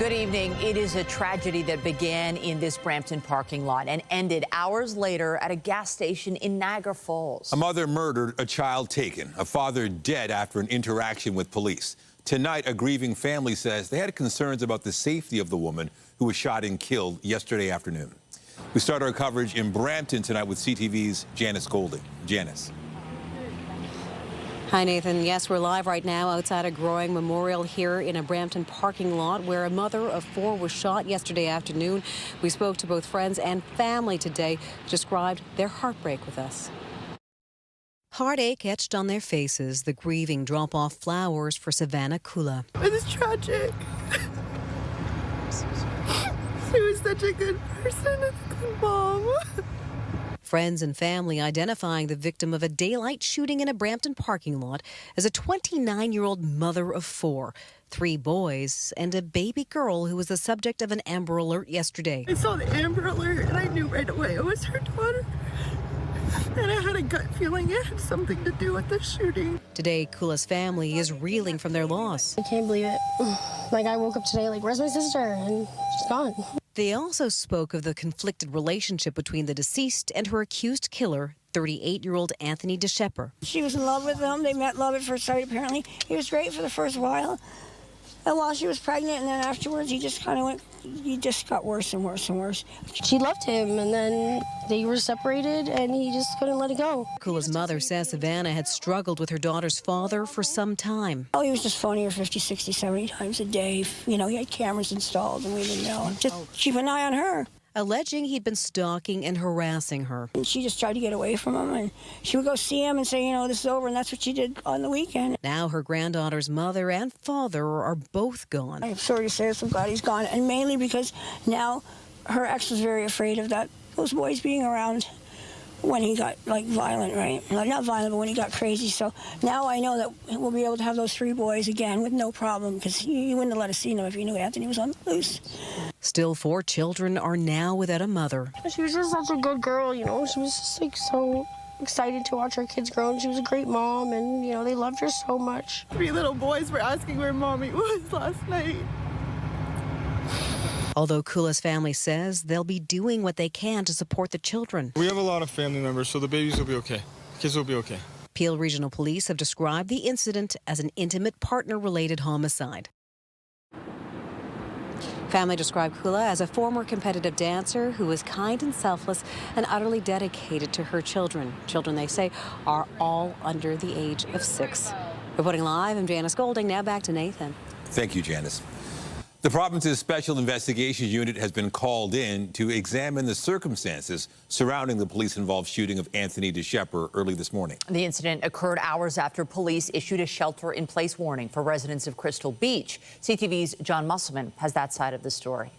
Good evening. It is a tragedy that began in this Brampton parking lot and ended hours later at a gas station in Niagara Falls. A mother murdered, a child taken, a father dead after an interaction with police. Tonight, a grieving family says they had concerns about the safety of the woman who was shot and killed yesterday afternoon. We start our coverage in Brampton tonight with CTV's Janice Golding. Janice. Hi, Nathan. Yes, we're live right now outside a growing memorial here in a Brampton parking lot where a mother of 4 was shot yesterday afternoon. We spoke to both friends and family today, described their heartbreak with us. Heartache etched on their faces, the grieving drop off flowers for Savannah Kulla. It is tragic. She was such a good person and a good mom. Friends and family identifying the victim of a daylight shooting in a Brampton parking lot as a 29-year-old mother of 4, 3 boys, and a baby girl who was the subject of an Amber Alert yesterday. I saw the Amber Alert and I knew right away it was her daughter. And I had a gut feeling it had something to do with the shooting. Today, Kulla's family is reeling from their loss. I can't believe it. Like, I woke up today like, where's my sister? And she's gone. They also spoke of the conflicted relationship between the deceased and her accused killer, 38-year-old Anthony Deschepper. She was in love with him. They met love at first sight, apparently. He was great for the first while. And while she was pregnant, and then afterwards, he just got worse and worse and worse. She loved him, and then they were separated, and he just couldn't let it go. Kulla's mother says Savannah had struggled with her daughter's father for some time. Oh, he was just phoning her 50, 60, 70 times a day. You know, he had cameras installed, and we didn't know. Just keep an eye on her. Alleging he'd been stalking and harassing her. And she just tried to get away from him, and she would go see him and say, you know, this is over, and that's what she did on the weekend. Now her granddaughter's mother and father are both gone. I'm sorry to say, I'm glad he's gone, and mainly because now her ex was very afraid of those boys being around when he got, like, violent, right? Not violent, but when he got crazy. So now I know that we'll be able to have those 3 boys again with no problem, because he wouldn't have let us see them if he knew Anthony was on the loose. Still, 4 children are now without a mother. She was just such a good girl, you know. She was just, like, so excited to watch her kids grow, and she was a great mom, and, you know, they loved her so much. 3 little boys were asking where Mommy was last night. Although Kulla's family says they'll be doing what they can to support the children. We have a lot of family members, so the babies will be okay. Kids will be okay. Peel Regional Police have described the incident as an intimate partner-related homicide. Family described Kulla as a former competitive dancer who was kind and selfless and utterly dedicated to her children. Children, they say, are all under the age of 6. Reporting live, I'm Janice Golding. Now back to Nathan. Thank you, Janice. The province's Special Investigations Unit has been called in to examine the circumstances surrounding the police-involved shooting of Anthony Deschepper early this morning. The incident occurred hours after police issued a shelter-in-place warning for residents of Crystal Beach. CTV's John Musselman has that side of the story.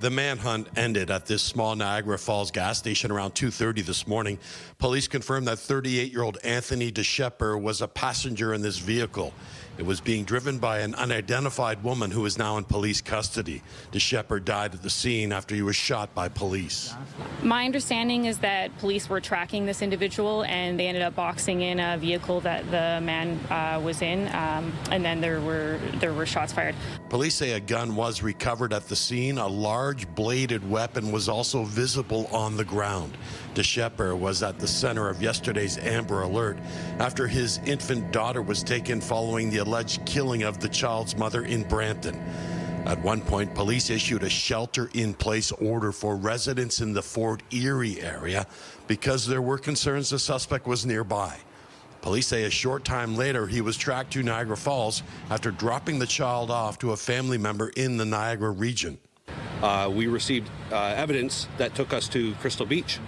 The manhunt ended at this small Niagara Falls gas station around 2:30 this morning. Police confirmed that 38-year-old Anthony Deschepper was a passenger in this vehicle. It was being driven by an unidentified woman who is now in police custody. Deschepper died at the scene after he was shot by police. My understanding is that police were tracking this individual and they ended up boxing in a vehicle that the man was in, and then there were shots fired. Police say a gun was recovered at the scene. A large bladed weapon was also visible on the ground. Deschepper was at the center of yesterday's Amber Alert after his infant daughter was taken following the alleged killing of the child's mother in Brampton. At one point, police issued a shelter-in-place order for residents in the Fort Erie area because there were concerns the suspect was nearby. Police say a short time later, he was tracked to Niagara Falls after dropping the child off to a family member in the Niagara region. We received evidence that took us to Crystal Beach.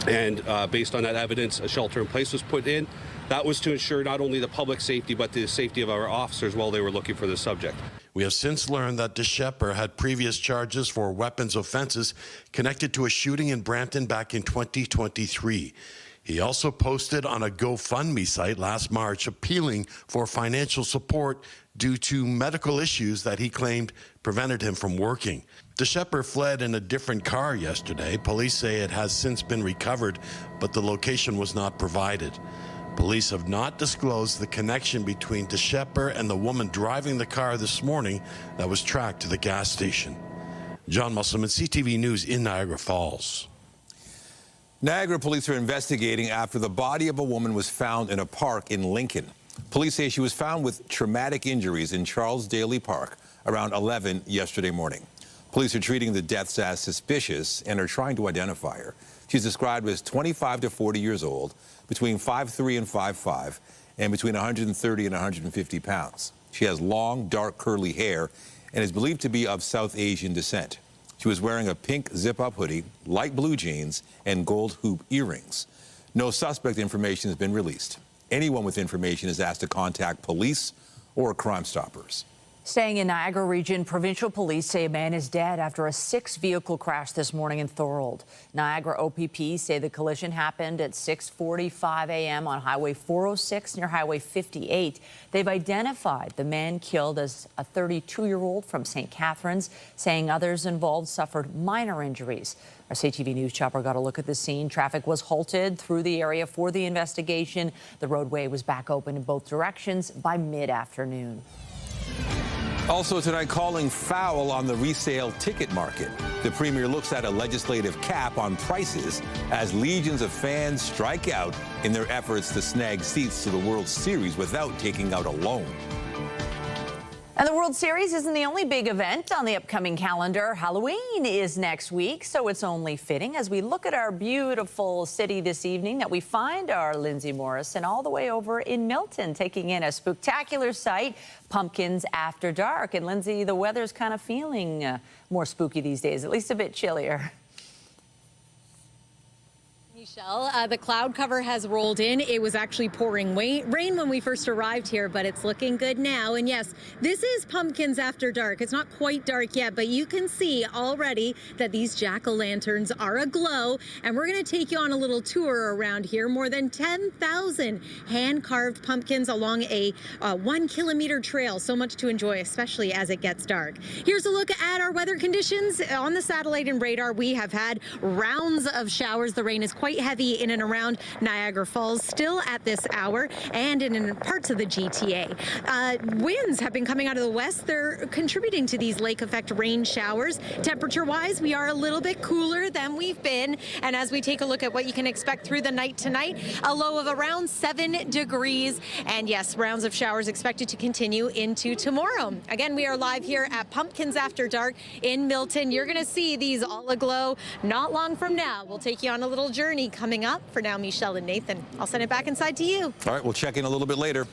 And based on that evidence, a shelter-in-place was put in. That was to ensure not only the public safety, but the safety of our officers while they were looking for the subject. We have since learned that Deschepper had previous charges for weapons offenses connected to a shooting in Brampton back in 2023. He also posted on a GoFundMe site last March appealing for financial support due to medical issues that he claimed prevented him from working. Deschepper fled in a different car yesterday. Police say it has since been recovered, but the location was not provided. Police have not disclosed the connection between Deschepper and the woman driving the car this morning that was tracked to the gas station. John Musselman, CTV News in Niagara Falls. Niagara police are investigating after the body of a woman was found in a park in Lincoln. Police say she was found with traumatic injuries in Charles Daly Park around 11 yesterday morning. Police are treating the deaths as suspicious and are trying to identify her. She's described as 25 to 40 years old, between 5'3" and 5'5", and between 130 and 150 pounds. She has long, dark, curly hair and is believed to be of South Asian descent. She was wearing a pink zip-up hoodie, light blue jeans, and gold hoop earrings. No suspect information has been released. Anyone with information is asked to contact police or Crime Stoppers. Staying in Niagara Region, provincial police say a man is dead after a 6-vehicle crash this morning in Thorold. Niagara OPP say the collision happened at 6:45 a.m. on Highway 406 near Highway 58. They've identified the man killed as a 32-year-old from St. Catharines, saying others involved suffered minor injuries. Our CTV News chopper got a look at the scene. Traffic was halted through the area for the investigation. The roadway was back open in both directions by mid-afternoon. Also tonight, calling foul on the resale ticket market. The Premier looks at a legislative cap on prices as legions of fans strike out in their efforts to snag seats to the World Series without taking out a loan. And the World Series isn't the only big event on the upcoming calendar. Halloween is next week, so it's only fitting as we look at our beautiful city this evening that we find our Lindsay Morrison all the way over in Milton, taking in a spectacular sight, Pumpkins After Dark. And Lindsay, the weather's kind of feeling more spooky these days, at least a bit chillier. Michelle, the cloud cover has rolled in. It was actually pouring rain when we first arrived here, but it's looking good now. And yes, this is Pumpkins After Dark. It's not quite dark yet, but you can see already that these jack-o'-lanterns are aglow. And we're going to take you on a little tour around here. More than 10,000 hand-carved pumpkins along a 1-kilometer trail. So much to enjoy, especially as it gets dark. Here's a look at our weather conditions. On the satellite and radar, we have had rounds of showers. The rain is quite heavy in and around Niagara Falls still at this hour and in parts of the GTA. Winds have been coming out of the west. They're contributing to these lake effect rain showers. Temperature wise, we are a little bit cooler than we've been. And as we take a look at what you can expect through the night tonight, a low of around 7 degrees. And yes, rounds of showers expected to continue into tomorrow. Again, we are live here at Pumpkins After Dark in Milton. You're going to see these all aglow not long from now. We'll take you on a little journey coming up. For now, Michelle and Nathan, I'll send it back inside to you. All right, we'll check in a little bit later.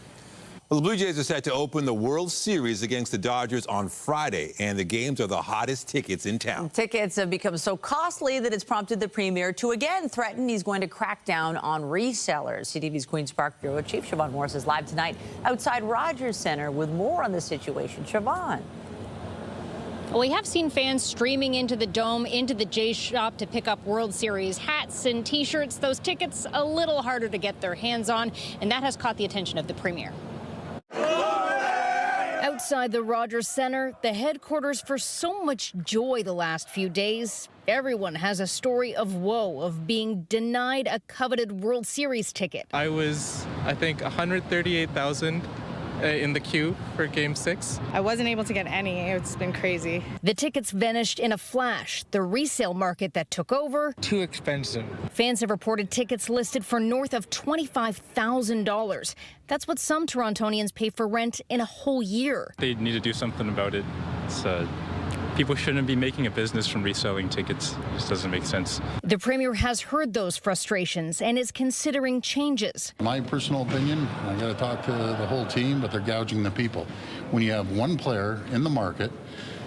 Well, the Blue Jays are set to open the World Series against the Dodgers on Friday, and the games are the hottest tickets in town. Tickets have become so costly that it's prompted the Premier to again threaten he's going to crack down on resellers. CTV's Queen's Park Bureau Chief Siobhan Morris is live tonight outside Rogers Centre with more on the situation. Siobhan. Well, we have seen fans streaming into the Dome, into the Jays shop to pick up World Series hats and T-shirts. Those tickets a little harder to get their hands on, and that has caught the attention of the Premier. Outside the Rogers Centre, the headquarters for so much joy the last few days, everyone has a story of woe of being denied a coveted World Series ticket. I was, I think, 138,000 in the queue for Game 6. I wasn't able to get any. It's been crazy. The tickets vanished in a flash. The resale market that took over. Too expensive. Fans have reported tickets listed for north of $25,000. That's what some Torontonians pay for rent in a whole year. They need to do something about it. People shouldn't be making a business from reselling tickets. It just doesn't make sense. The Premier has heard those frustrations and is considering changes. My personal opinion, I got to talk to the whole team, but they're gouging the people. When you have one player in the market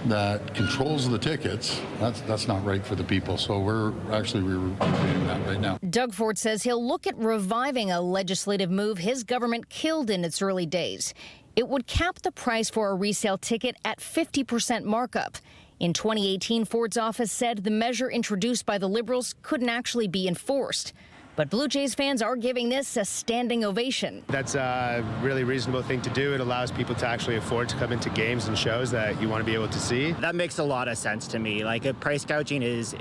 that controls the tickets, that's not right for the people. So we're reviewing that right now. Doug Ford says he'll look at reviving a legislative move his government killed in its early days. It would cap the price for a resale ticket at 50% markup. In 2018, Ford's office said the measure introduced by the Liberals couldn't actually be enforced. But Blue Jays fans are giving this a standing ovation. That's a really reasonable thing to do. It allows people to actually afford to come into games and shows that you want to be able to see. That makes a lot of sense to me. Like, price gouging is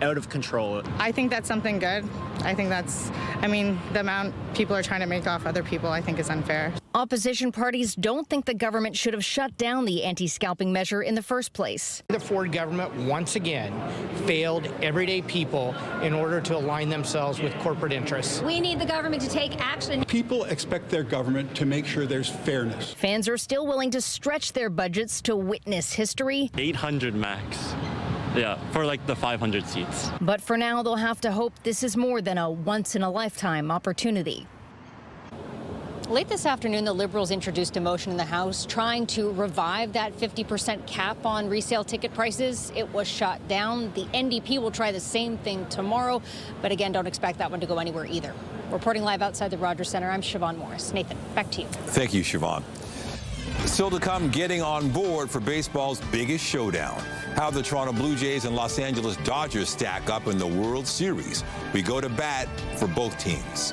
out of control. I think that's something good. The amount people are trying to make off other people, I think, is unfair. Opposition parties don't think the government should have shut down the anti-scalping measure in the first place. The Ford government once again failed everyday people in order to align themselves with corporate interests. We need the government to take action. People expect their government to make sure there's fairness. Fans are still willing to stretch their budgets to witness history. 800 max. Yeah, for like the 500 seats. But for now, they'll have to hope this is more than a once-in-a-lifetime opportunity. Late this afternoon, the Liberals introduced a motion in the House trying to revive that 50% cap on resale ticket prices. It was shot down. The NDP will try the same thing tomorrow, but again, don't expect that one to go anywhere either. Reporting live outside the Rogers Centre, I'm Siobhan Morris. Nathan, back to you. Thank you, Siobhan. Still to come, getting on board for baseball's biggest showdown. How the Toronto Blue Jays and Los Angeles Dodgers stack up in the World Series. We go to bat for both teams.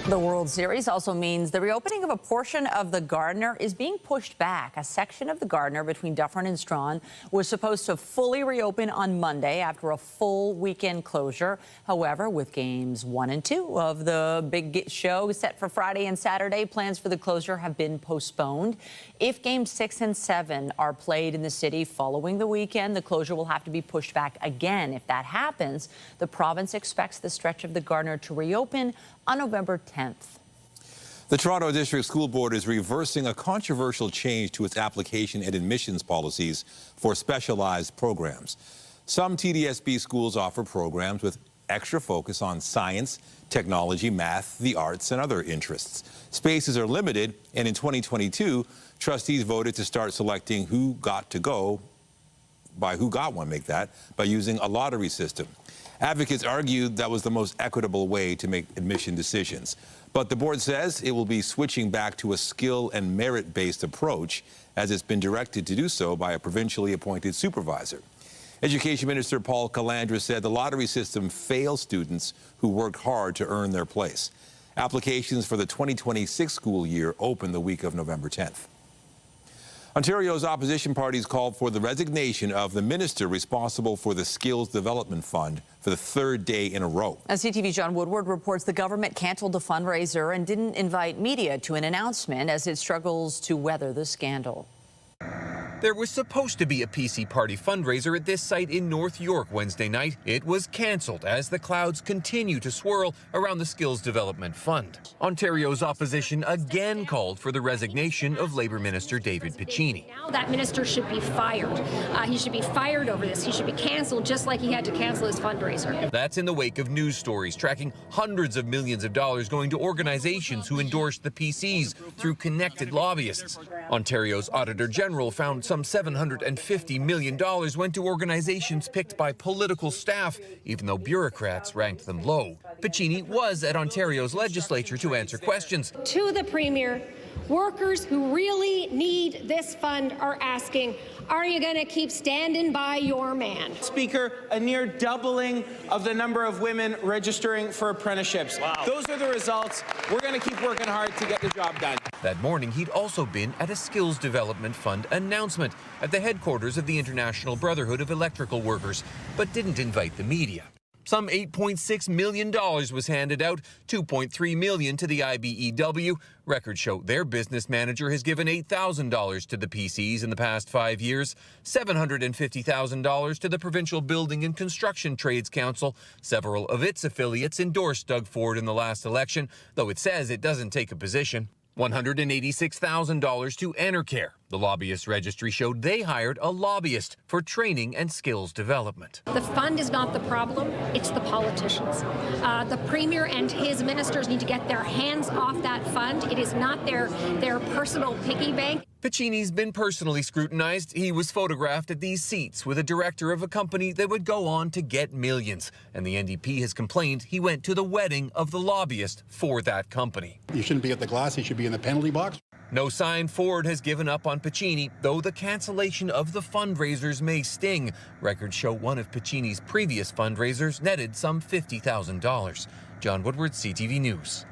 The World Series also means the reopening of a portion of the Gardiner is being pushed back. A section of the Gardiner between Dufferin and Strawn was supposed to fully reopen on Monday after a full weekend closure. However, with games 1 and 2 of the big show set for Friday and Saturday, plans for the closure have been postponed. If games 6 and 7 are played in the city following the weekend, the closure will have to be pushed back again. If that happens, the province expects the stretch of the Gardiner to reopen on November 10th. The Toronto District School Board is reversing a controversial change to its application and admissions policies for specialized programs. Some TDSB schools offer programs with extra focus on science, technology, math, the arts, and other interests. Spaces are limited, and in 2022, trustees voted to start selecting who got to go, by using a lottery system. Advocates argued that was the most equitable way to make admission decisions. But the board says it will be switching back to a skill and merit-based approach, as it's been directed to do so by a provincially appointed supervisor. Education Minister Paul Calandra said the lottery system fails students who worked hard to earn their place. Applications for the 2026 school year open the week of November 10th. Ontario's opposition parties called for the resignation of the minister responsible for the Skills Development Fund for the third day in a row. As CTV's John Woodward reports, the government canceled the fundraiser and didn't invite media to an announcement as it struggles to weather the scandal. There was supposed to be a PC Party fundraiser at this site in North York Wednesday night. It was cancelled as the clouds continue to swirl around the Skills Development Fund. Ontario's opposition again called for the resignation of Labour Minister David Piccini. Now that minister should be fired. He should be fired over this. He should be cancelled just like he had to cancel his fundraiser. That's in the wake of news stories tracking hundreds of millions of dollars going to organizations who endorsed the PCs through connected lobbyists. Ontario's Auditor General found some $750 million went to organizations picked by political staff, even though bureaucrats ranked them low. Piccini was at Ontario's legislature to answer questions. To the Premier, workers who really need this fund are asking, are you going to keep standing by your man? Speaker, a near doubling of the number of women registering for apprenticeships. Wow. Those are the results. We're going to keep working hard to get the job done. That morning, he'd also been at a Skills Development Fund announcement at the headquarters of the International Brotherhood of Electrical Workers, but didn't invite the media. Some $8.6 million was handed out, $2.3 million to the IBEW. Records show their business manager has given $8,000 to the PCs in the past 5 years, $750,000 to the Provincial Building and Construction Trades Council. Several of its affiliates endorsed Doug Ford in the last election, though it says it doesn't take a position. $186,000 to Enercare. The lobbyist registry showed they hired a lobbyist for training and skills development. The fund is not the problem, it's the politicians. The Premier and his ministers need to get their hands off that fund. It is not their personal piggy bank. Piccini's been personally scrutinized. He was photographed at these seats with a director of a company that would go on to get millions. And the NDP has complained he went to the wedding of the lobbyist for that company. You shouldn't be at the glass, you should be in the penalty box. No sign Ford has given up on Piccini, though the cancellation of the fundraisers may sting. Records show one of Piccini's previous fundraisers netted some $50,000. John Woodward, CTV News.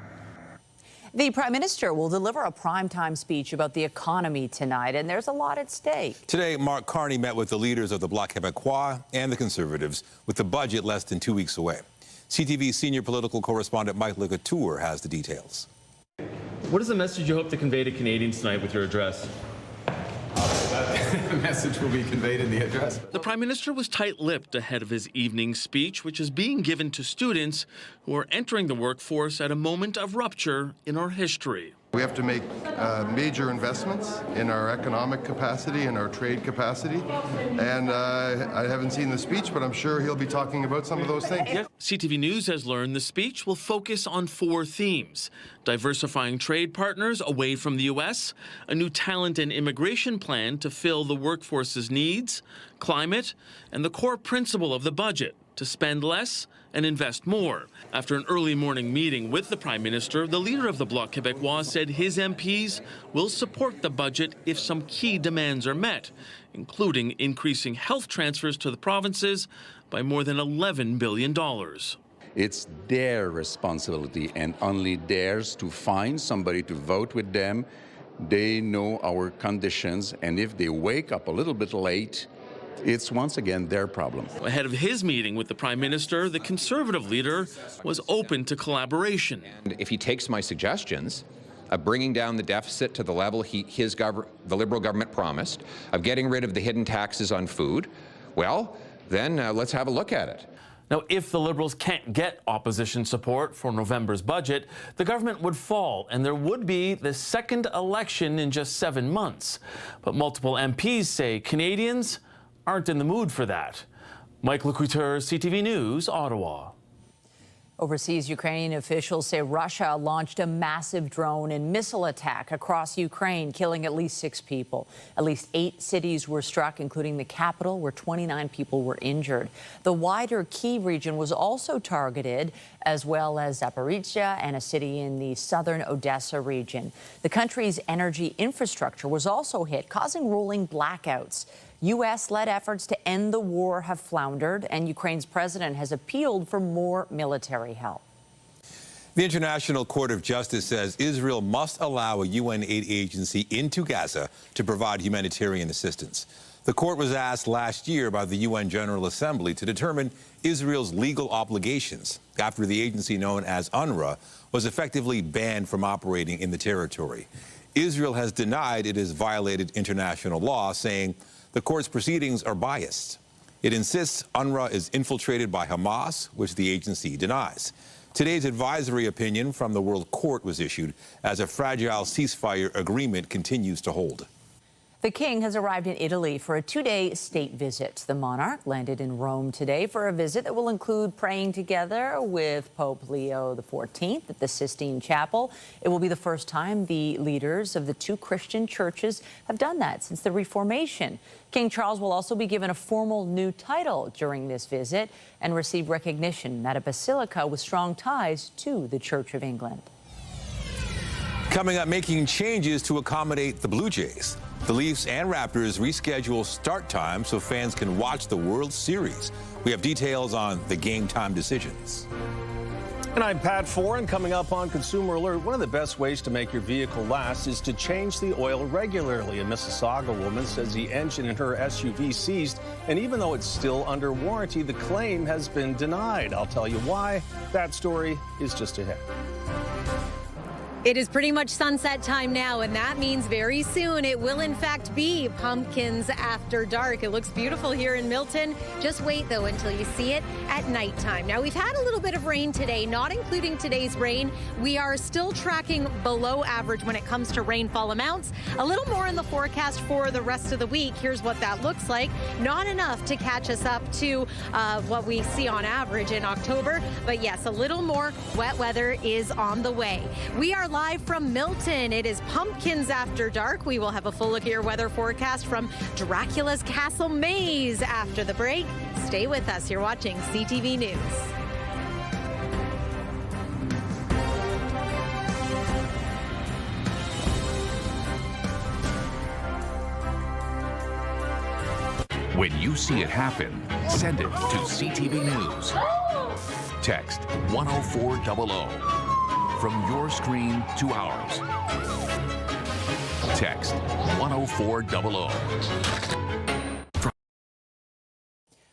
The Prime Minister will deliver a primetime speech about the economy tonight, and there's a lot at stake. Today, Mark Carney met with the leaders of the Bloc Québécois and the Conservatives, with the budget less than 2 weeks away. CTV senior political correspondent Mike Lagatour has the details. What is the message you hope to convey to Canadians tonight with your address? The message will be conveyed in the address. The Prime Minister was tight-lipped ahead of his evening speech, which is being given to students who are entering the workforce at a moment of rupture in our history. We have to make major investments in our economic capacity and our trade capacity. And I haven't seen the speech, but I'm sure he'll be talking about some of those things. CTV News has learned the speech will focus on 4 themes: diversifying trade partners away from the U.S., a new talent and immigration plan to fill the workforce's needs, climate, and the core principle of the budget, to spend less and invest more. After an early morning meeting with the Prime Minister, the leader of the Bloc Québécois said his MPs will support the budget if some key demands are met, including increasing health transfers to the provinces by more than $11 billion. It's their responsibility and only theirs to find somebody to vote with them. They know our conditions, and if they wake up a little bit late, it's once again their problem. Ahead of his meeting with the Prime Minister, the Conservative leader was open to collaboration. And if he takes my suggestions of bringing down the deficit to the level the Liberal government promised, of getting rid of the hidden taxes on food, well, then let's have a look at it. Now, if the Liberals can't get opposition support for November's budget, the government would fall, and there would be the second election in just 7 months. But multiple MPs say Canadians aren't in the mood for that. Mike Lagatour, CTV News, Ottawa. Overseas, Ukrainian officials say Russia launched a massive drone and missile attack across Ukraine, killing at least 6 people. At least 8 cities were struck, including the capital, where 29 people were injured. The wider Kyiv region was also targeted, as well as Zaporizhzhia and a city in the southern Odessa region. The country's energy infrastructure was also hit, causing rolling blackouts. U.S.-led efforts to end the war have floundered, and Ukraine's president has appealed for more military help. The International Court of Justice says Israel must allow a UN aid agency into Gaza to provide humanitarian assistance. The court was asked last year by the UN General Assembly to determine Israel's legal obligations after the agency known as UNRWA was effectively banned from operating in the territory. Israel has denied it has violated international law, saying the court's proceedings are biased. It insists UNRWA is infiltrated by Hamas, which the agency denies. Today's advisory opinion from the World Court was issued as a fragile ceasefire agreement continues to hold. The king has arrived in Italy for a 2-day state visit. The monarch landed in Rome today for a visit that will include praying together with Pope Leo XIV at the Sistine Chapel. It will be the first time the leaders of the 2 Christian churches have done that since the Reformation. King Charles will also be given a formal new title during this visit and receive recognition at a basilica with strong ties to the Church of England. Coming up, making changes to accommodate the Blue Jays. The Leafs and Raptors reschedule start time so fans can watch the World Series. We have details on the game time decisions. And I'm Pat Foran. Coming up on Consumer Alert, one of the best ways to make your vehicle last is to change the oil regularly. A Mississauga woman says the engine in her SUV seized, and even though it's still under warranty, the claim has been denied. I'll tell you why. That story is just ahead. It is pretty much sunset time now, and that means very soon it will in fact be pumpkins after dark. It looks beautiful here in Milton. Just wait though until you see it at nighttime. Now, we've had a little bit of rain today, not including today's rain. We are still tracking below average when it comes to rainfall amounts. A little more in the forecast for the rest of the week. Here's what that looks like. Not enough to catch us up to what we see on average in October, but yes, a little more wet weather is on the way. We are live from Milton. It is pumpkins after dark. We will have a full look at your weather forecast from Dracula's Castle Maze after the break. Stay with us. You're watching CTV News. When you see it happen, send it to CTV News. Text 10400. from your screen to ours. Text 10400.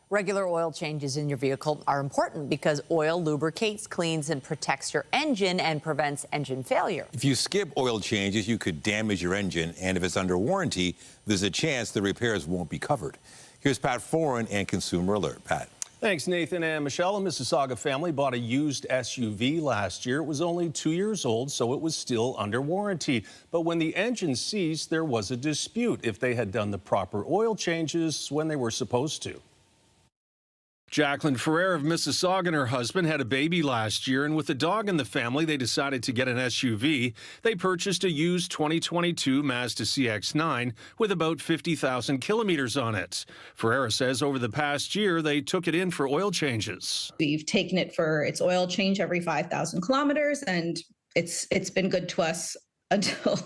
Regular oil changes in your vehicle are important because oil lubricates, cleans, and protects your engine and prevents engine failure. If you skip oil changes, you could damage your engine, and if it's under warranty, there's a chance the repairs won't be covered. Here's Pat Foran and Consumer Alert. Pat. Thanks, Nathan and Michelle. A Mississauga family bought a used SUV last year. It was only 2 years old, so it was still under warranty. But when the engine seized, there was a dispute if they had done the proper oil changes when they were supposed to. Jacqueline Ferrer of Mississauga and her husband had a baby last year, and with a dog in the family, they decided to get an SUV. They purchased a used 2022 Mazda CX-9 with about 50,000 kilometers on it. Ferrer says over the past year, they took it in for oil changes. We've taken it for its oil change every 5,000 kilometers, and it's been good to us until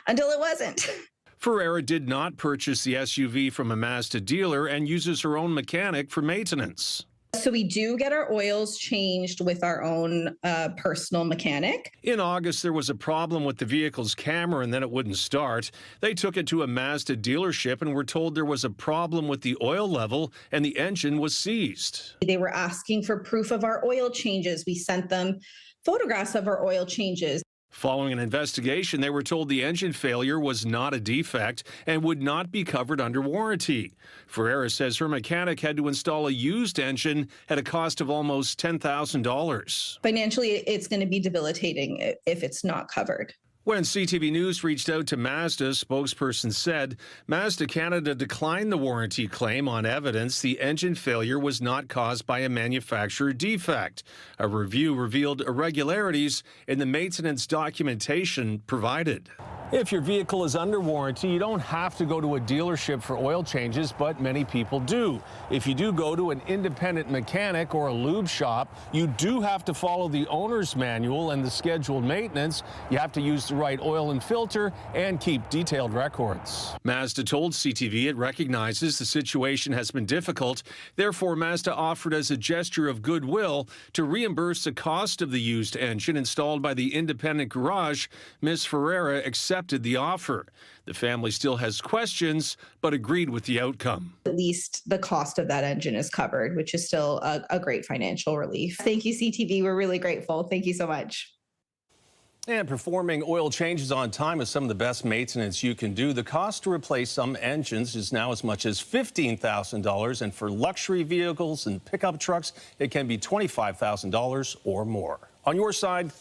it wasn't. Ferreira did not purchase the SUV from a Mazda dealer and uses her own mechanic for maintenance. So we do get our oils changed with our own personal mechanic. In August, there was a problem with the vehicle's camera and then it wouldn't start. They took it to a Mazda dealership and were told there was a problem with the oil level and the engine was seized. They were asking for proof of our oil changes. We sent them photographs of our oil changes. Following an investigation, they were told the engine failure was not a defect and would not be covered under warranty. Ferreira says her mechanic had to install a used engine at a cost of almost $10,000. Financially, it's going to be debilitating if it's not covered. When CTV News reached out to Mazda, spokesperson said Mazda Canada declined the warranty claim on evidence the engine failure was not caused by a manufacturer defect. A review revealed irregularities in the maintenance documentation provided. If your vehicle is under warranty, you don't have to go to a dealership for oil changes, but many people do. If you do go to an independent mechanic or a lube shop, you do have to follow the owner's manual and the scheduled maintenance. You have to use the right oil and filter and keep detailed records. Mazda told CTV it recognizes the situation has been difficult. Therefore, Mazda offered as a gesture of goodwill to reimburse the cost of the used engine installed by the independent garage. Ms. Ferreira accepted the offer. The family still has questions, but agreed with the outcome. At least the cost of that engine is covered, which is still a great financial relief. Thank you, CTV. We're really grateful. Thank you so much. And performing oil changes on time is some of the best maintenance you can do. The cost to replace some engines is now as much as $15,000, and for luxury vehicles and pickup trucks, it can be $25,000 or more. On your side,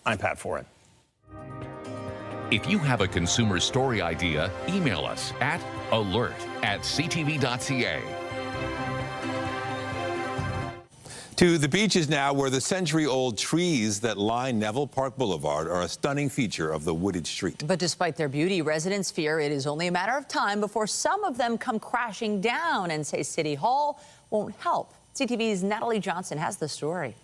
I'm Pat Foran. If you have a consumer story idea, email us at alert@ctv.ca. To the beaches now, where the century-old trees that line Neville Park Boulevard are a stunning feature of the wooded street. But despite their beauty, residents fear it is only a matter of time before some of them come crashing down and say City Hall won't help. CTV's Natalie Johnson has the story.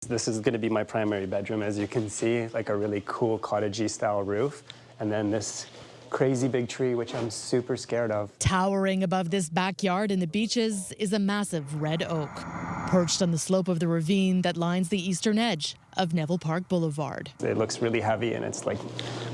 This is going to be my primary bedroom, as you can see, like a really cool cottagey style roof. And then this crazy big tree, which I'm super scared of. Towering above this backyard in the beaches is a massive red oak, perched on the slope of the ravine that lines the eastern edge of Neville Park Boulevard. It looks really heavy, and it's like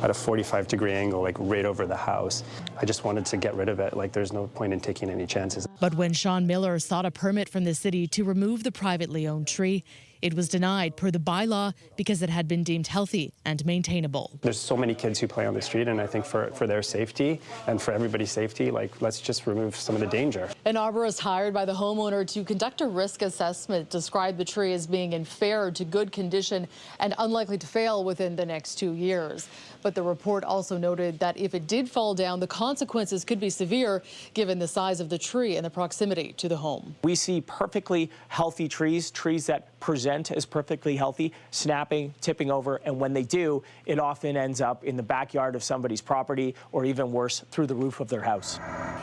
at a 45-degree angle, like right over the house. I just wanted to get rid of it. Like, there's no point in taking any chances. But when Sean Miller sought a permit from the city to remove the privately owned tree, it was denied per the bylaw because it had been deemed healthy and maintainable. There's so many kids who play on the street, and I think for their safety and for everybody's safety, like, let's just remove some of the danger. An arborist hired by the homeowner to conduct a risk assessment described the tree as being in fair to good condition and unlikely to fail within the next 2 years. But the report also noted that if it did fall down, the consequences could be severe given the size of the tree and the proximity to the home. We see perfectly healthy trees that present as perfectly healthy, snapping, tipping over, and when they do, it often ends up in the backyard of somebody's property or even worse, through the roof of their house.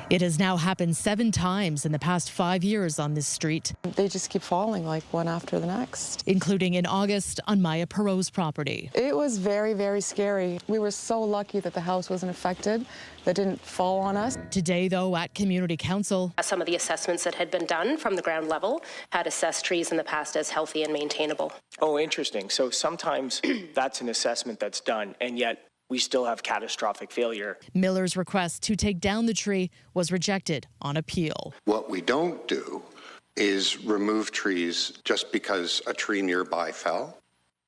It has now happened 7 times in the past 5 years on this street. They just keep falling like one after the next. Including in August on Maya Perot's property. It was very, very scary. We were so lucky that the house wasn't affected, that didn't fall on us. Today, though, at Community Council, some of the assessments that had been done from the ground level had assessed trees in the past as healthy and maintainable. Oh, interesting. So sometimes that's an assessment that's done, and yet we still have catastrophic failure. Miller's request to take down the tree was rejected on appeal. What we don't do is remove trees just because a tree nearby fell.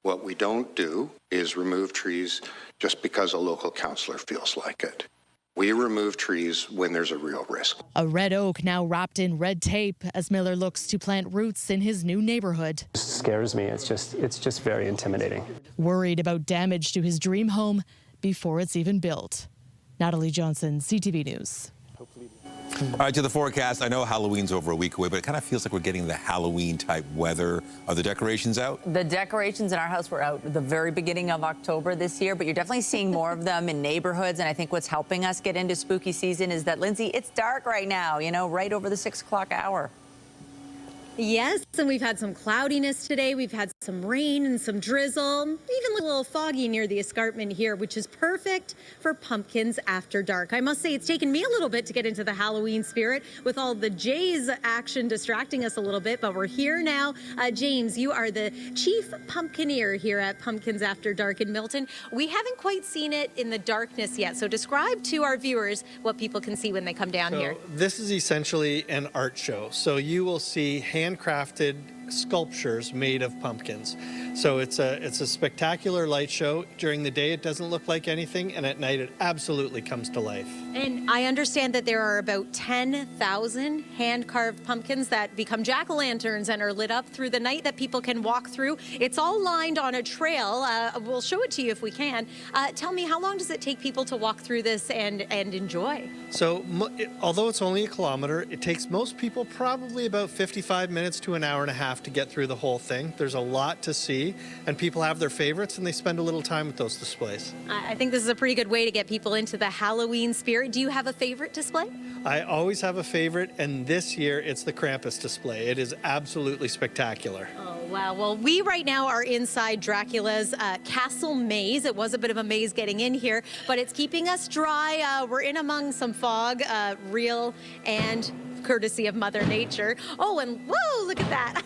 What we don't do is remove trees just because a local councillor feels like it. We remove trees when there's a real risk. A red oak now wrapped in red tape as Miller looks to plant roots in his new neighborhood. It scares me. It's just very intimidating. Worried about damage to his dream home before it's even built. Natalie Johnson, CTV News. All right, to the forecast. I know Halloween's over a week away, but it kind of feels like we're getting the Halloween-type weather. Are the decorations out? The decorations in our house were out at the very beginning of October this year, but you're definitely seeing more of them in neighborhoods. And I think what's helping us get into spooky season is that, Lindsay, it's dark right now, you know, right over the 6 o'clock hour. Yes, and we've had some cloudiness today. We've had some rain and some drizzle, even a little foggy near the escarpment here, which is perfect for pumpkins after dark. I must say it's taken me a little bit to get into the Halloween spirit with all the Jays action distracting us a little bit, but we're here now. James, you are the chief pumpkineer here at Pumpkins After Dark in Milton. We haven't quite seen it in the darkness yet, so describe to our viewers what people can see when they come down here. This is essentially an art show, so you will see handcrafted sculptures made of pumpkins. So it's a spectacular light show. During the day it doesn't look like anything, and at night it absolutely comes to life. And I understand that there are about 10,000 hand-carved pumpkins that become jack-o'-lanterns and are lit up through the night that people can walk through. It's all lined on a trail. We'll show it to you if we can. Tell me, how long does it take people to walk through this and enjoy? So although it's only a kilometer, it takes most people probably about 55 minutes to an hour and a half to get through the whole thing. There's a lot to see, and people have their favorites, and they spend a little time with those displays. I think this is a pretty good way to get people into the Halloween spirit. Do you have a favorite display? I always have a favorite, and this year it's the Krampus display. It is absolutely spectacular. Oh, wow. Well, we right now are inside Dracula's castle maze. It was a bit of a maze getting in here, but it's keeping us dry. We're in among some fog, real and courtesy of Mother Nature. Oh, and whoa, look at that.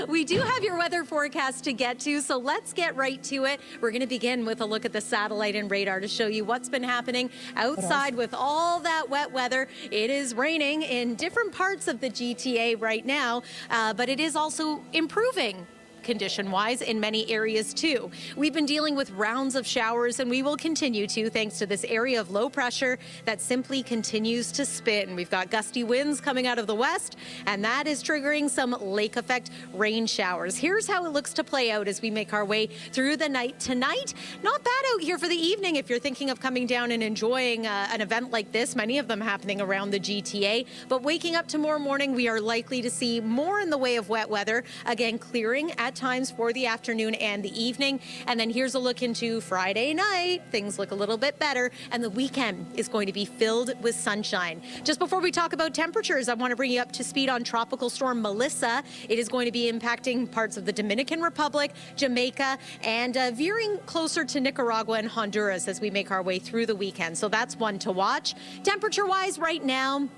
We do have your weather forecast to get to, so let's get right to it. We're going to begin with a look at the satellite and radar to show you what's been happening outside with all that wet weather. It is raining in different parts of the GTA right now, but it is also improving condition-wise in many areas too. We've been dealing with rounds of showers, and we will continue to, thanks to this area of low pressure that simply continues to spin. We've got gusty winds coming out of the west, and that is triggering some lake effect rain showers. Here's how it looks to play out as we make our way through the night tonight. Not bad out here for the evening if you're thinking of coming down and enjoying an event like this, many of them happening around the GTA. But waking up tomorrow morning, we are likely to see more in the way of wet weather, again clearing at times for the afternoon and the evening. And then here's a look into Friday night. Things look a little bit better, and the weekend is going to be filled with sunshine. Just before we talk about temperatures, I want to bring you up to speed on Tropical Storm Melissa. It is going to be impacting parts of the Dominican Republic, Jamaica, and veering closer to Nicaragua and Honduras as we make our way through the weekend. So that's one to watch. Temperature-wise right now,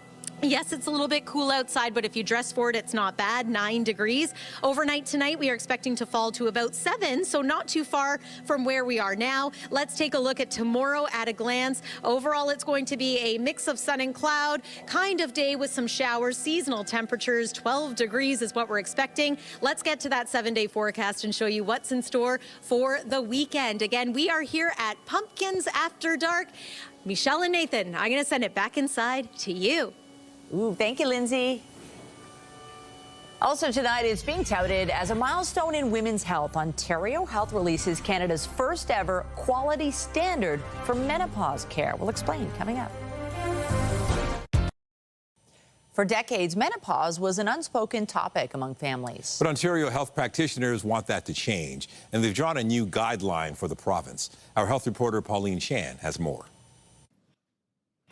yes, it's a little bit cool outside, but if you dress for it, it's not bad, 9 degrees. Overnight tonight, we are expecting to fall to about 7, so not too far from where we are now. Let's take a look at tomorrow at a glance. Overall, it's going to be a mix of sun and cloud, kind of day with some showers. Seasonal temperatures, 12 degrees is what we're expecting. Let's get to that 7-day forecast and show you what's in store for the weekend. Again, we are here at Pumpkins After Dark. Michelle and Nathan, I'm going to send it back inside to you. Ooh, thank you, Lindsay. Also tonight, it's being touted as a milestone in women's health. Ontario Health releases Canada's first ever quality standard for menopause care. We'll explain coming up. For decades, menopause was an unspoken topic among families. But Ontario health practitioners want that to change, and they've drawn a new guideline for the province. Our health reporter Pauline Chan has more.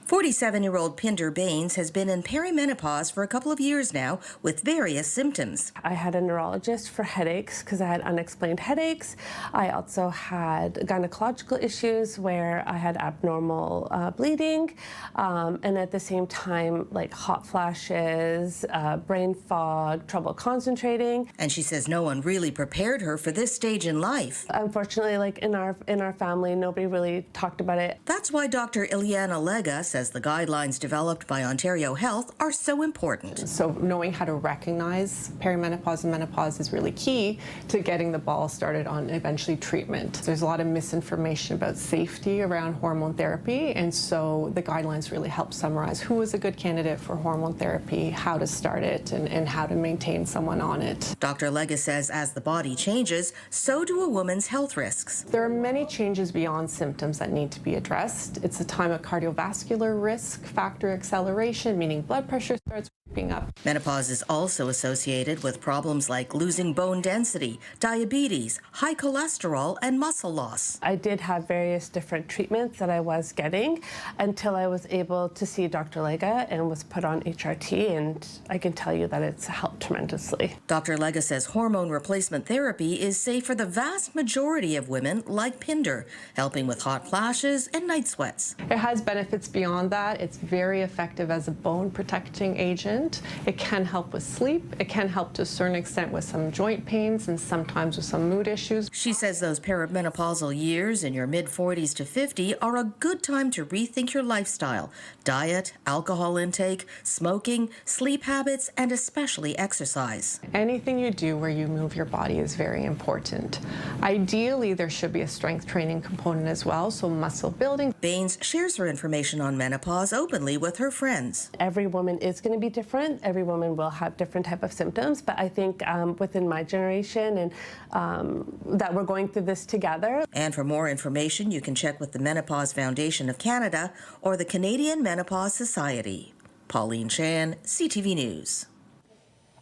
47-year-old Pinder Baines has been in perimenopause for a couple of years now with various symptoms. I had a neurologist for headaches because I had unexplained headaches. I also had gynecological issues where I had abnormal bleeding, and at the same time, like hot flashes, brain fog, trouble concentrating. And she says no one really prepared her for this stage in life. Unfortunately, like in our family, nobody really talked about it. That's why Dr. Ileana Lega says the guidelines developed by Ontario Health are so important. So knowing how to recognize perimenopause and menopause is really key to getting the ball started on eventually treatment. There's a lot of misinformation about safety around hormone therapy, and so the guidelines really help summarize who is a good candidate for hormone therapy, how to start it, and how to maintain someone on it. Dr. Lega says as the body changes, so do a woman's health risks. There are many changes beyond symptoms that need to be addressed. It's a time of cardiovascular risk factor acceleration, meaning blood pressure starts creeping up. Menopause is also associated with problems like losing bone density, diabetes, high cholesterol, and muscle loss. I did have various different treatments that I was getting until I was able to see Dr. Lega and was put on HRT, and I can tell you that it's helped tremendously. Dr. Lega says hormone replacement therapy is safe for the vast majority of women like Pinder, helping with hot flashes and night sweats. It has benefits beyond that. It's very effective as a bone protecting agent. It can help with sleep. It can help to a certain extent with some joint pains and sometimes with some mood issues. She says those perimenopausal years in your mid-40s to 50 are a good time to rethink your lifestyle, diet, alcohol intake, smoking, sleep habits, and especially exercise. Anything you do where you move your body is very important. Ideally, there should be a strength training component as well, so muscle building. Baines shares her information on menopause openly with her friends. Every woman is going to be different. Every woman will have different type of symptoms, but I think within my generation and that we're going through this together. And for more information, you can check with the Menopause Foundation of Canada or the Canadian Menopause Society. Pauline Chan, CTV News.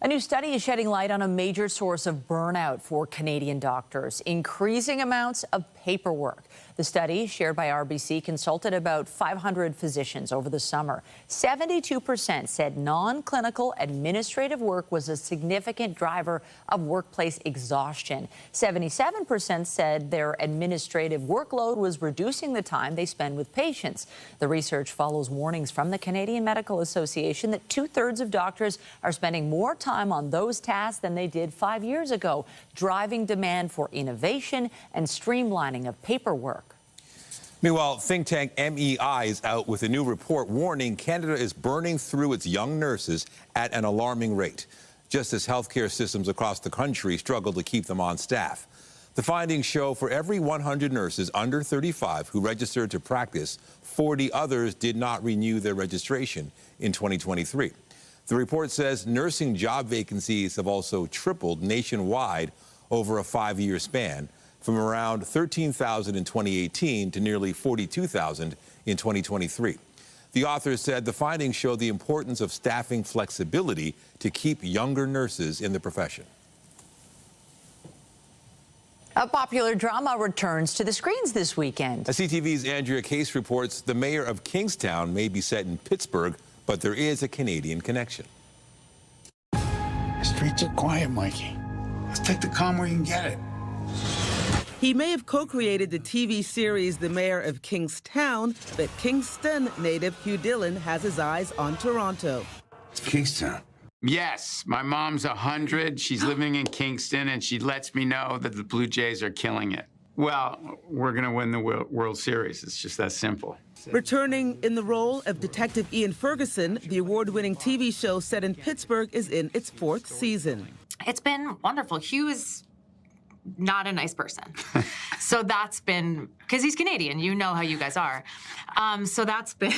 A new study is shedding light on a major source of burnout for Canadian doctors: increasing amounts of paperwork. The study, shared by RBC, consulted about 500 physicians over the summer. 72% said non-clinical administrative work was a significant driver of workplace exhaustion. 77% said their administrative workload was reducing the time they spend with patients. The research follows warnings from the Canadian Medical Association that 2/3 of doctors are spending more time on those tasks than they did 5 years ago, driving demand for innovation and streamlining of paperwork. Meanwhile, think tank MEI is out with a new report warning Canada is burning through its young nurses at an alarming rate, just as healthcare systems across the country struggle to keep them on staff. The findings show for every 100 nurses under 35 who registered to practice, 40 others did not renew their registration in 2023. The report says nursing job vacancies have also tripled nationwide over a 5-year span, from around 13,000 in 2018 to nearly 42,000 in 2023. The authors said the findings show the importance of staffing flexibility to keep younger nurses in the profession. A popular drama returns to the screens this weekend. CTV's Andrea Case reports the mayor of Kingstown may be set in Pittsburgh, but there is a Canadian connection. The streets are quiet, Mikey. Let's take the calm where you can get it. He may have co-created the TV series The Mayor of Kingstown, but Kingston native Hugh Dillon has his eyes on Toronto. It's Kingstown. Yes, my mom's 100. She's living in Kingston, and she lets me know that the Blue Jays are killing it. Well, we're going to win the World Series. It's just that simple. Returning in the role of Detective Ian Ferguson, the award-winning TV show set in Pittsburgh is in its 4th season. It's been wonderful. Hugh is not a nice person. So that's been, because he's Canadian, you know how you guys are. So that's been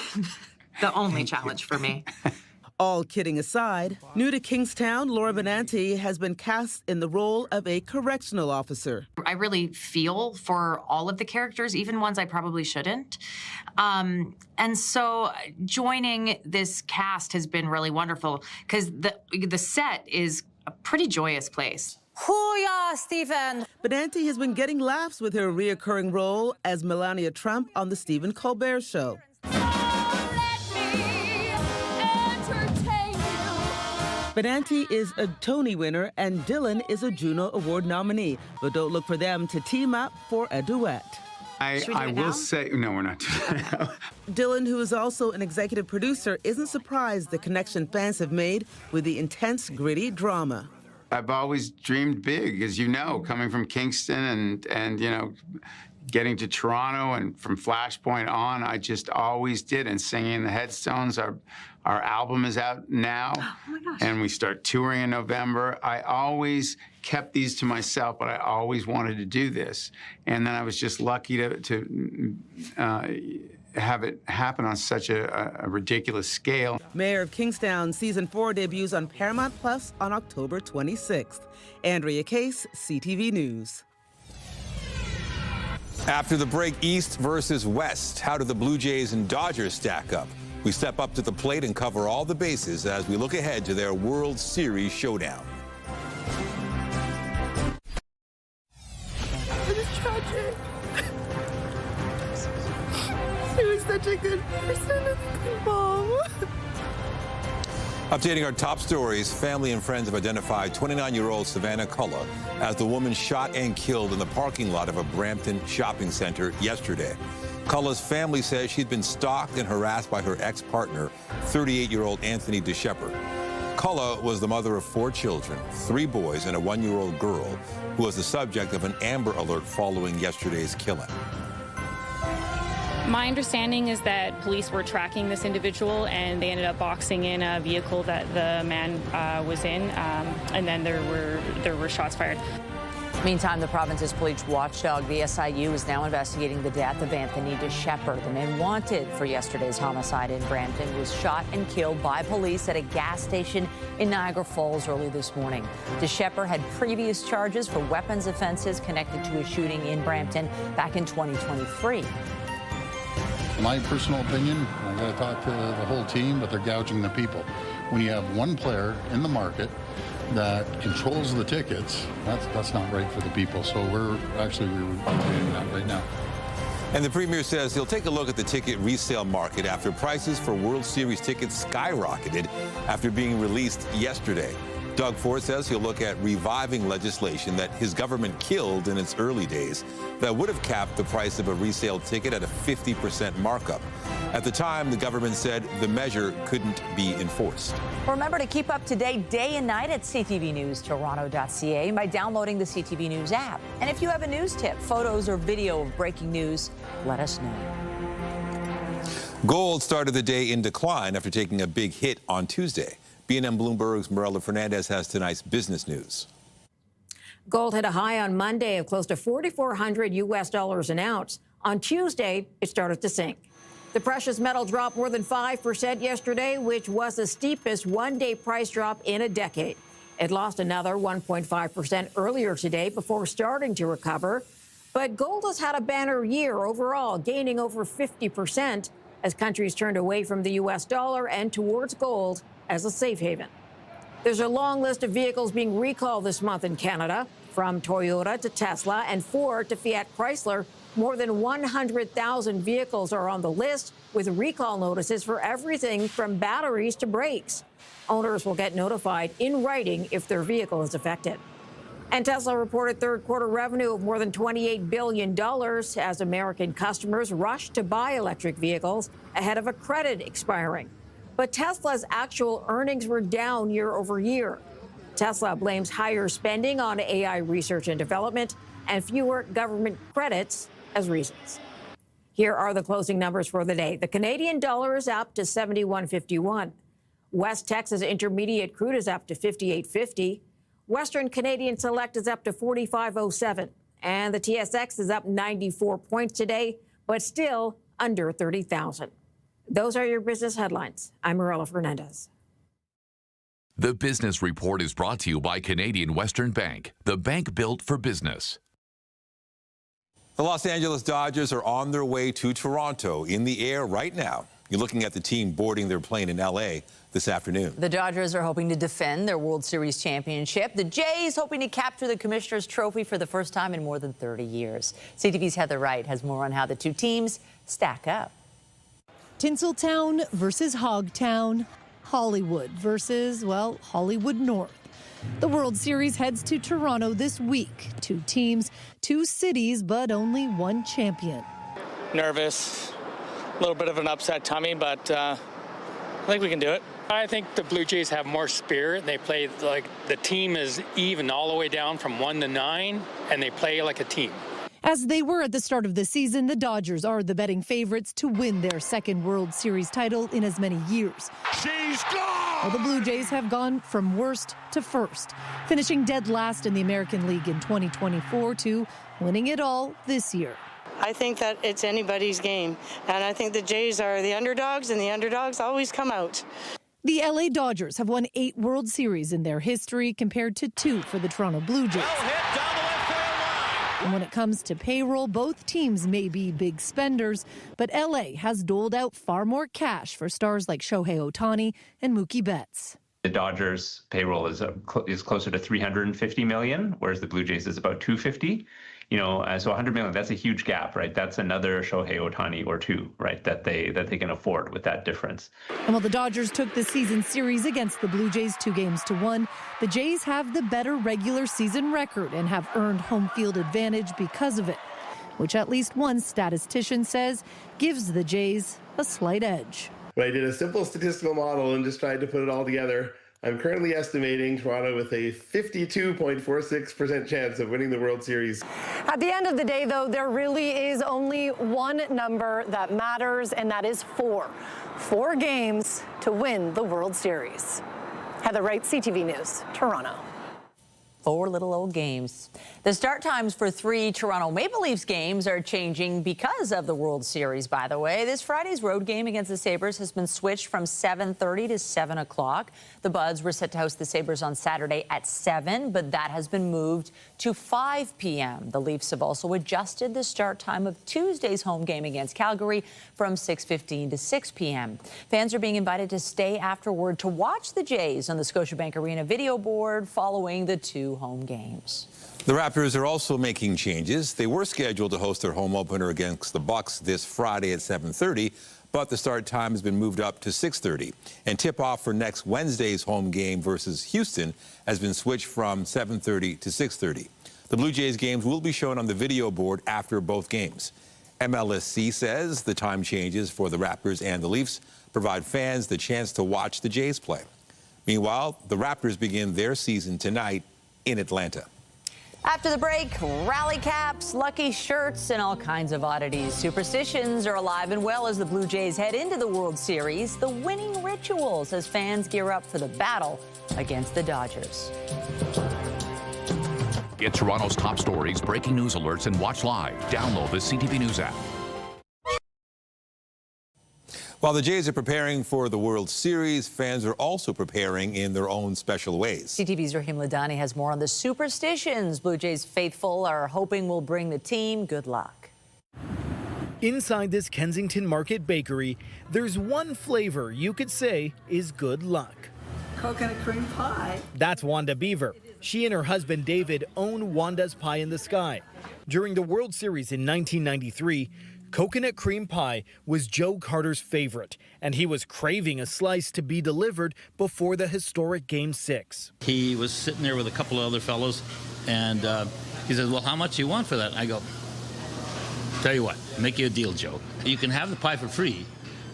the only challenge for me. All kidding aside, new to Kingstown, Laura Benanti has been cast in the role of a correctional officer. I really feel for all of the characters, even ones I probably shouldn't. And so joining this cast has been really wonderful because the set is a pretty joyous place. Hoo-yah, Stephen! Benanti has been getting laughs with her reoccurring role as Melania Trump on The Stephen Colbert Show. Benanti is a Tony winner and Dylan is a Juno Award nominee, but don't look for them to team up for a duet. I will say, no, we're not doing that. Dylan, who is also an executive producer, isn't surprised the connection fans have made with the intense, gritty drama. I've always dreamed big, as you know, coming from Kingston and you know, getting to Toronto and from Flashpoint on, I just always did. And singing the Headstones, our album is out now, and we start touring in November. I always kept these to myself, but I always wanted to do this. And then I was just lucky to have it happen on such a ridiculous scale. Mayor of Kingstown Season 4 debuts on Paramount Plus on October 26th. Andrea Case, CTV News. After the break, East versus West. How do the Blue Jays and Dodgers stack up? We step up to the plate and cover all the bases as we look ahead to their World Series showdown. It is tragic. He was such a good person and a good mom. Updating our top stories, family and friends have identified 29-year-old Savannah Kulla as the woman shot and killed in the parking lot of a Brampton shopping center yesterday. Kulla's family says she'd been stalked and harassed by her ex-partner, 38-year-old Anthony Deschepper. Kulla was the mother of 4 children, 3 boys and a 1-year-old girl, who was the subject of an Amber Alert following yesterday's killing. My understanding is that police were tracking this individual and they ended up boxing in a vehicle that the man was in, and then there were shots fired. Meantime, the province's police watchdog, the SIU, is now investigating the death of Anthony Deschepper. The man wanted for yesterday's homicide in Brampton was shot and killed by police at a gas station in Niagara Falls early this morning. Deschepper had previous charges for weapons offenses connected to a shooting in Brampton back in 2023. My personal opinion, I got to talk to the whole team, but they're gouging the people. When you have one player in the market that controls the tickets, that's not right for the people. So we're reviewing that right now. And the Premier says he'll take a look at the ticket resale market after prices for World Series tickets skyrocketed after being released yesterday. Doug Ford says he'll look at reviving legislation that his government killed in its early days that would have capped the price of a resale ticket at a 50% markup. At the time, the government said the measure couldn't be enforced. Remember to keep up to date day and night at ctvnewstoronto.ca by downloading the CTV News app. And if you have a news tip, photos or video of breaking news, let us know. Gold started the day in decline after taking a big hit on Tuesday. BNN Bloomberg's Marella Fernandez has tonight's business news. Gold hit a high on Monday of close to $4,400 an ounce. On Tuesday, it started to sink. The precious metal dropped more than 5% yesterday, which was the steepest one-day price drop in a decade. It lost another 1.5% earlier today before starting to recover. But gold has had a banner year overall, gaining over 50% as countries turned away from the U.S. dollar and towards gold as a safe haven. There's a long list of vehicles being recalled this month in Canada, from Toyota to Tesla and Ford to Fiat Chrysler. More than 100,000 vehicles are on the list, with recall notices for everything from batteries to brakes. Owners will get notified in writing if their vehicle is affected. And Tesla reported third-quarter revenue of more than $28 billion as American customers rushed to buy electric vehicles ahead of a credit expiring. But Tesla's actual earnings were down year over year. Tesla blames higher spending on AI research and development and fewer government credits as reasons. Here are the closing numbers for the day. The Canadian dollar is up to 71.51. West Texas Intermediate crude is up to 58.50. Western Canadian Select is up to 45.07. And the TSX is up 94 points today, but still under 30,000. Those are your business headlines. I'm Marella Fernandez. The Business Report is brought to you by Canadian Western Bank, the bank built for business. The Los Angeles Dodgers are on their way to Toronto, in the air right now. You're looking at the team boarding their plane in L.A. this afternoon. The Dodgers are hoping to defend their World Series championship. The Jays hoping to capture the Commissioner's Trophy for the first time in more than 30 years. CTV's Heather Wright has more on how the two teams stack up. Tinseltown versus Hogtown. Hollywood versus, well, Hollywood North. The World Series heads to Toronto this week. 2 teams, 2 cities, but only one champion. Nervous, a little bit of an upset tummy, but I think we can do it. I think the Blue Jays have more spirit. They play like the team is even all the way down from 1 to 9, and they play like a team. As they were at the start of the season, the Dodgers are the betting favorites to win their 2nd World Series title in as many years. She's gone! Well, the Blue Jays have gone from worst to first, finishing dead last in the American League in 2024 to winning it all this year. I think that it's anybody's game, and I think the Jays are the underdogs, and the underdogs always come out. The LA Dodgers have won 8 World Series in their history compared to 2 for the Toronto Blue Jays. And when it comes to payroll, both teams may be big spenders, but LA has doled out far more cash for stars like Shohei Ohtani and Mookie Betts. The Dodgers' payroll is closer to $350 million, whereas the Blue Jays is about $250. So $100 million, that's a huge gap, right? That's another Shohei Ohtani or 2, right, that they can afford with that difference. And while the Dodgers took the season series against the Blue Jays 2-1, the Jays have the better regular season record and have earned home field advantage because of it, which at least one statistician says gives the Jays a slight edge. I did a simple statistical model and just tried to put it all together. I'm currently estimating Toronto with a 52.46% chance of winning the World Series. At the end of the day, though, there really is only one number that matters, and that is 4. 4 games to win the World Series. Heather Wright, CTV News, Toronto. 4 little old games. The start times for 3 Toronto Maple Leafs games are changing because of the World Series, by the way. This Friday's road game against the Sabres has been switched from 7:30 to 7 o'clock. The Buds were set to host the Sabres on Saturday at 7, but that has been moved to 5 p.m. The Leafs have also adjusted the start time of Tuesday's home game against Calgary from 6:15 to 6 p.m. Fans are being invited to stay afterward to watch the Jays on the Scotiabank Arena video board following the 2 home games. The Raptors are also making changes. They were scheduled to host their home opener against the Bucks this Friday at 7:30, but the start time has been moved up to 6:30. And tip-off for next Wednesday's home game versus Houston has been switched from 7:30 to 6:30. The Blue Jays games will be shown on the video board after both games. MLSC says the time changes for the Raptors and the Leafs provide fans the chance to watch the Jays play. Meanwhile, the Raptors begin their season tonight in Atlanta. After the break, rally caps, lucky shirts, and all kinds of oddities. Superstitions are alive and well as the Blue Jays head into the World Series. The winning rituals as fans gear up for the battle against the Dodgers. Get Toronto's top stories, breaking news alerts, and watch live. Download the CTV News app. While the Jays are preparing for the World Series, fans are also preparing in their own special ways. CTV's Rahim Ladani has more on the superstitions Blue Jays faithful are hoping will bring the team good luck. Inside this Kensington Market bakery, there's one flavor you could say is good luck. Coconut cream pie. That's Wanda Beaver. She and her husband David own Wanda's Pie in the Sky. During the World Series in 1993, coconut cream pie was Joe Carter's favorite, and he was craving a slice to be delivered before the historic Game 6. He was sitting there with a couple of other fellows, and he says, well, how much do you want for that? And I go, tell you what, make you a deal, Joe. You can have the pie for free.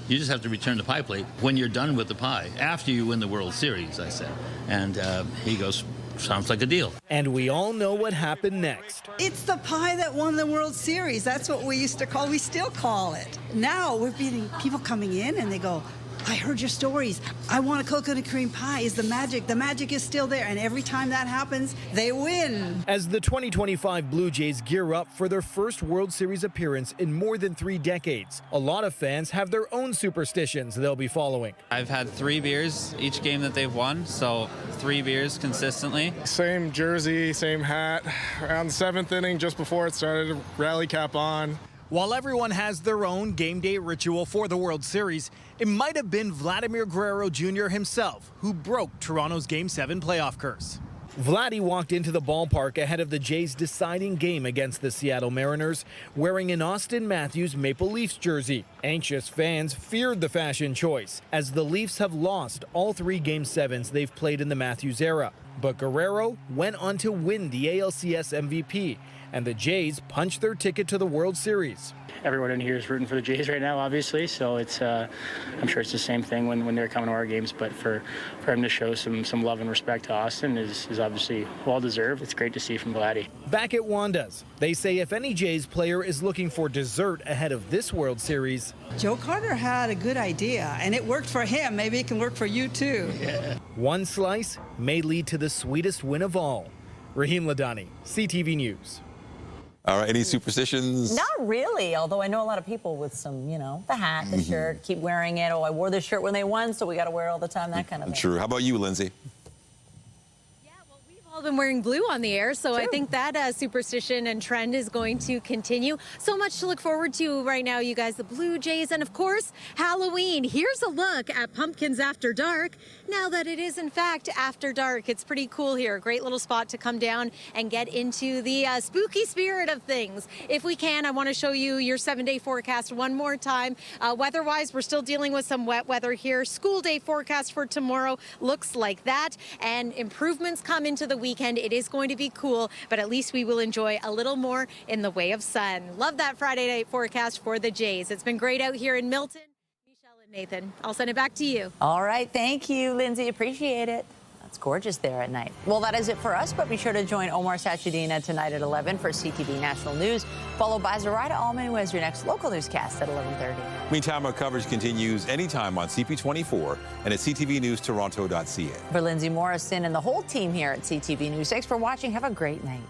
You just have to return the pie plate when you're done with the pie, after you win the World Series, I said. And he goes, sounds like a deal. And we all know what happened next. It's the pie that won the World Series. That's what we used to call, we still call it. Now we're getting people coming in and they go, I heard your stories. I want a coconut cream pie. Is the magic? The magic is still there. And every time that happens, they win. As the 2025 Blue Jays gear up for their first World Series appearance in more than 3 decades, a lot of fans have their own superstitions they'll be following. I've had 3 beers each game that they've won, so 3 beers consistently. Same jersey, same hat. Around the 7th inning, just before it started, rally cap on. While everyone has their own game day ritual for the World Series, it might have been Vladimir Guerrero Jr. himself who broke Toronto's Game 7 playoff curse. Vladdy walked into the ballpark ahead of the Jays' deciding game against the Seattle Mariners wearing an Austin Matthews Maple Leafs jersey. Anxious fans feared the fashion choice as the Leafs have lost all 3 Game 7s they've played in the Matthews era. But Guerrero went on to win the ALCS MVP, and the Jays punched their ticket to the World Series. Everyone in here is rooting for the Jays right now, obviously, so it's I'm sure it's the same thing when they're coming to our games, but for him to show some love and respect to Austin is obviously well-deserved. It's great to see from Vladdy. Back at Wanda's, they say if any Jays player is looking for dessert ahead of this World Series, Joe Carter had a good idea, and it worked for him. Maybe it can work for you, too. Yeah. One slice may lead to the sweetest win of all. Raheem Ladani, CTV News. All right, any superstitions? Not really, although I know a lot of people with some, the hat, the shirt, keep wearing it. Oh, I wore this shirt when they won, so we got to wear it all the time, that kind of thing. True. How about you, Lindsay? All been wearing blue on the air, so I think that superstition and trend is going to continue. So much to look forward to right now, you guys. The Blue Jays and, of course, Halloween. Here's a look at Pumpkins After Dark. Now that it is, in fact, after dark, it's pretty cool here. Great little spot to come down and get into the spooky spirit of things. If we can, I want to show you your 7-day forecast one more time. Weather-wise, we're still dealing with some wet weather here. School day forecast for tomorrow looks like that, and improvements come into the weekend. It is going to be cool, but at least we will enjoy a little more in the way of sun. Love that Friday night forecast for the Jays. It's been great out here in Milton. Michelle and Nathan, I'll send it back to you. All right. Thank you, Lindsay. Appreciate it. It's gorgeous there at night. Well, that is it for us, but be sure to join Omar Sachedina tonight at 11 for CTV National News, followed by Zoraida Allman, who has your next local newscast at 11:30. Meantime, our coverage continues anytime on CP24 and at ctvnewstoronto.ca. For Lindsay Morrison and the whole team here at CTV News, thanks for watching. Have a great night.